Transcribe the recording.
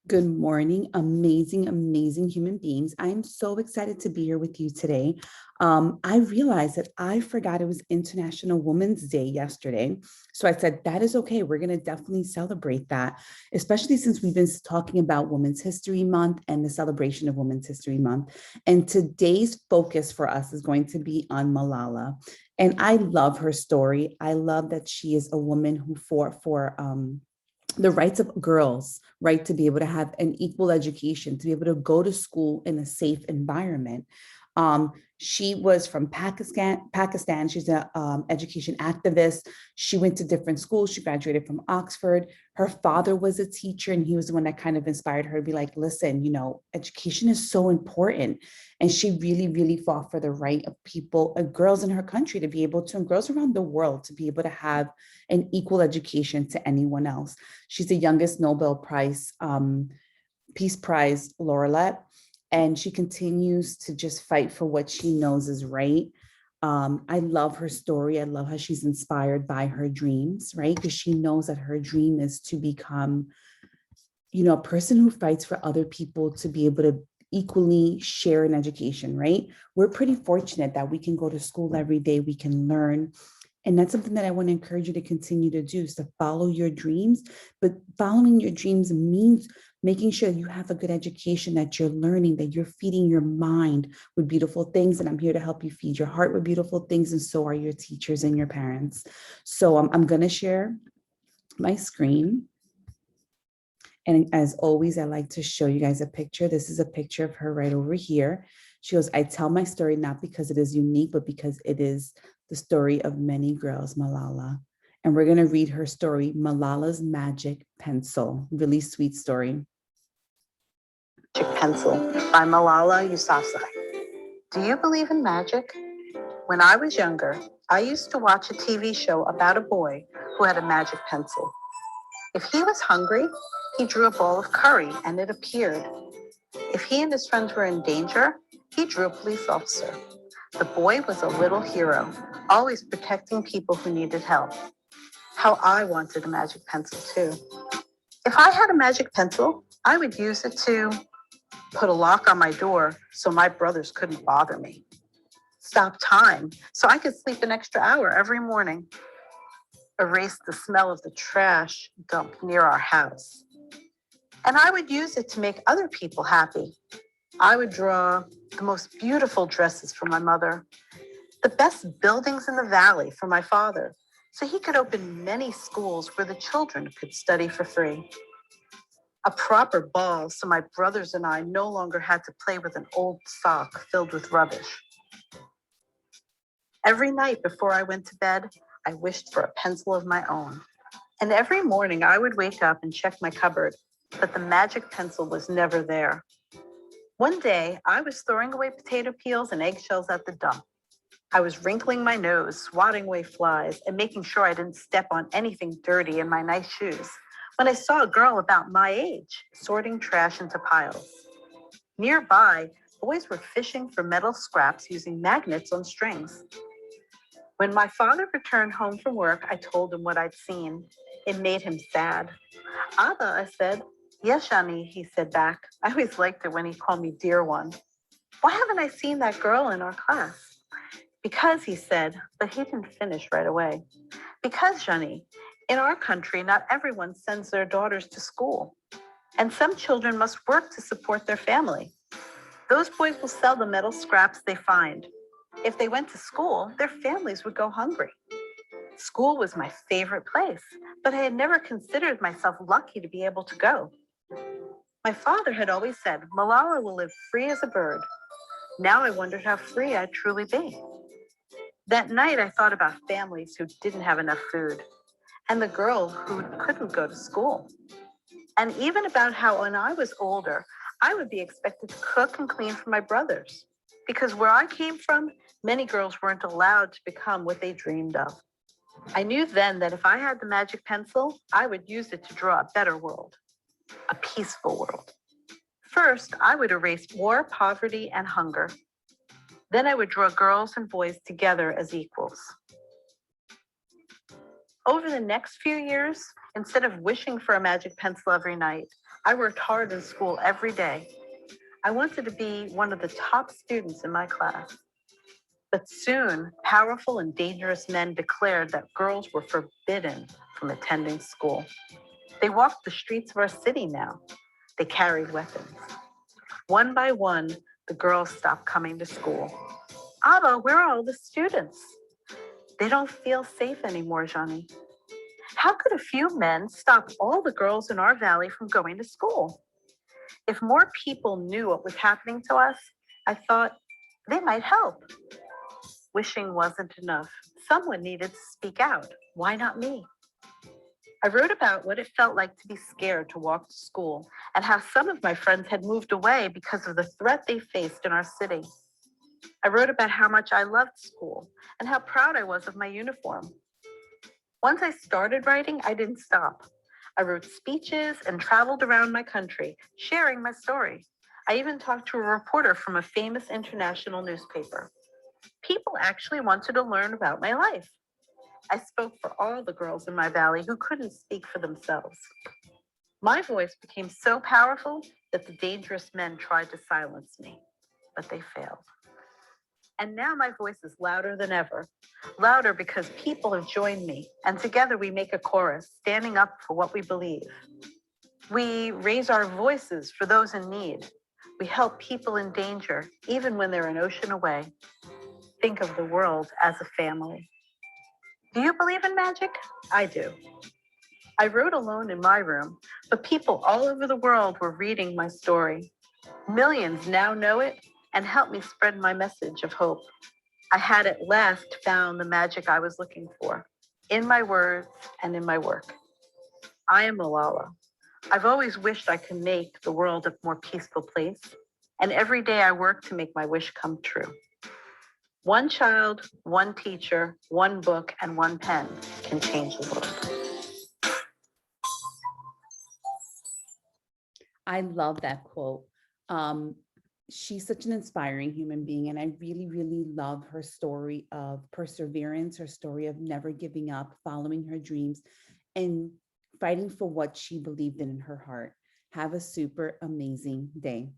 Good morning, amazing, amazing human beings. I am so excited to be here with you today. I realized that I forgot it was International Women's Day yesterday. So I said, that is okay. We're going to definitely celebrate that, especially since we've been talking about Women's History Month and the celebration of Women's History Month. And today's focus for us is going to be on Malala. And I love her story. I love that she is a woman who fought for the rights of girls, right, to be able to have an equal education, to be able to go to school in a safe environment. She was from Pakistan. She's an education activist. She went to different schools. She graduated from Oxford. Her father was a teacher, and he was the one that kind of inspired her to be like, listen, education is so important. And she really, really fought for the right of people, girls in her country to be able to, and girls around the world to be able to have an equal education to anyone else. She's the youngest Nobel Prize, Peace Prize laureate, and she continues to just fight for what she knows is right. I love her story. I love how she's inspired by her dreams, right? Because she knows that her dream is to become, a person who fights for other people to be able to equally share an education, right? We're pretty fortunate that we can go to school every day, we can learn, and that's something that I want to encourage you to continue to do, is to follow your dreams. But following your dreams means making sure you have a good education, that you're learning, that you're feeding your mind with beautiful things. And I'm here to help you feed your heart with beautiful things. And so are your teachers and your parents. So I'm going to share my screen. And as always, I like to show you guys a picture. This is a picture of her right over here. She goes, I tell my story not because it is unique, but because it is the story of many girls, Malala. And we're going to read her story, Malala's Magic Pencil. Really sweet story. Magic Pencil by Malala Yousafzai. Do you believe in magic? When I was younger, I used to watch a TV show about a boy who had a magic pencil. If he was hungry, he drew a bowl of curry and it appeared. If he and his friends were in danger, he drew a police officer. The boy was a little hero, always protecting people who needed help. How I wanted a magic pencil too. If I had a magic pencil, I would use it to put a lock on my door so my brothers couldn't bother me, stop time so I could sleep an extra hour every morning, erase the smell of the trash dumped near our house. And I would use it to make other people happy. I would draw the most beautiful dresses for my mother, the best buildings in the valley for my father, so he could open many schools where the children could study for free. A proper ball so my brothers and I no longer had to play with an old sock filled with rubbish. Every night before I went to bed, I wished for a pencil of my own. And every morning I would wake up and check my cupboard, but the magic pencil was never there. One day, I was throwing away potato peels and eggshells at the dump. I was wrinkling my nose, swatting away flies, and making sure I didn't step on anything dirty in my nice shoes, when I saw a girl about my age sorting trash into piles. Nearby, boys were fishing for metal scraps using magnets on strings. When my father returned home from work, I told him what I'd seen. It made him sad. Abba, I said. Yes, Shani, he said back. I always liked it when he called me dear one. Why haven't I seen that girl in our class? Because, he said, but he didn't finish right away. Because, Shani, in our country, not everyone sends their daughters to school, and some children must work to support their family. Those boys will sell the metal scraps they find. If they went to school, their families would go hungry. School was my favorite place, but I had never considered myself lucky to be able to go. My father had always said, Malala will live free as a bird. Now I wondered how free I'd truly be. That night, I thought about families who didn't have enough food, and the girl who couldn't go to school. And even about how when I was older, I would be expected to cook and clean for my brothers. Because where I came from, many girls weren't allowed to become what they dreamed of. I knew then that if I had the magic pencil, I would use it to draw a better world, a peaceful world. First, I would erase war, poverty, and hunger. Then I would draw girls and boys together as equals. Over the next few years, instead of wishing for a magic pencil every night, I worked hard in school every day. I wanted to be one of the top students in my class. But soon, powerful and dangerous men declared that girls were forbidden from attending school. They walked the streets of our city now. They carried weapons. One by one, the girls stopped coming to school. Abba, where are all the students? They don't feel safe anymore, Johnny. How could a few men stop all the girls in our valley from going to school? If more people knew what was happening to us, I thought they might help. Wishing wasn't enough. Someone needed to speak out. Why not me? I wrote about what it felt like to be scared to walk to school and how some of my friends had moved away because of the threat they faced in our city. I wrote about how much I loved school and how proud I was of my uniform. Once I started writing, I didn't stop. I wrote speeches and traveled around my country, sharing my story. I even talked to a reporter from a famous international newspaper. People actually wanted to learn about my life. I spoke for all the girls in my valley who couldn't speak for themselves. My voice became so powerful that the dangerous men tried to silence me, but they failed. And now my voice is louder than ever, louder because people have joined me, and together we make a chorus, standing up for what we believe. We raise our voices for those in need. We help people in danger, even when they're an ocean away. Think of the world as a family. Do you believe in magic? I do. I wrote alone in my room, but people all over the world were reading my story. Millions now know it and help me spread my message of hope. I had at last found the magic I was looking for in my words and in my work. I am Malala. I've always wished I could make the world a more peaceful place, and every day I work to make my wish come true. One child, one teacher, one book, and one pen can change the world. I love that quote. Um, she's such an inspiring human being, and I really, really love her story of perseverance, her story of never giving up, following her dreams, and fighting for what she believed in her heart. Have a super amazing day.